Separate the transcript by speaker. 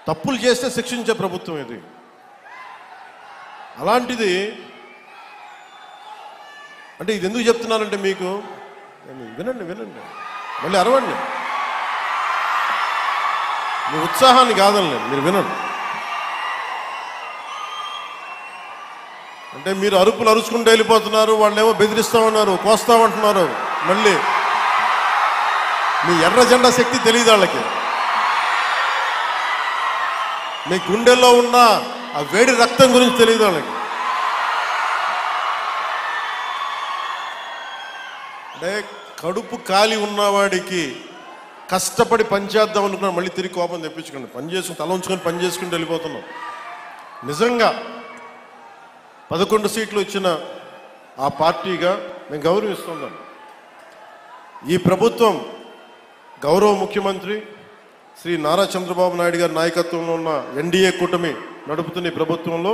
Speaker 1: తప్పులు చేస్తే శిక్షించే ప్రభుత్వం ఇది. అలాంటిది అంటే ఇది ఎందుకు చెప్తున్నానంటే మీకు వినండి మళ్ళీ అరవండి, మీ ఉత్సాహాన్ని కాదండి, మీరు వినండి. అంటే మీరు అరుపులు అరుచుకుంటూ వెళ్ళిపోతున్నారు, వాళ్ళేమో బెదిరిస్తామన్నారు, కోస్తామంటున్నారు. మళ్ళీ మీ ఎర్ర జెండా శక్తి తెలియదు వాళ్ళకి. మీ గుండెల్లో ఉన్న ఆ వేడి రక్తం గురించి తెలియదు వాళ్ళకి. అంటే కడుపు కాలి ఉన్నవాడికి కష్టపడి పనిచేద్దాం అనుకున్నా మళ్ళీ తిరిగి కోపం తెప్పించుకోండి. పని చేసుకుని తల ఉంచుకొని పని చేసుకుంటూ వెళ్ళిపోతున్నాం. నిజంగా 11 సీట్లు ఇచ్చిన ఆ పార్టీగా మేము గౌరవిస్తున్నాం. ఈ ప్రభుత్వం గౌరవ ముఖ్యమంత్రి శ్రీ నారా చంద్రబాబు నాయుడు గారి నాయకత్వంలో ఉన్న ఎన్డీఏ కూటమి నడుపుతున్న ఈ ప్రభుత్వంలో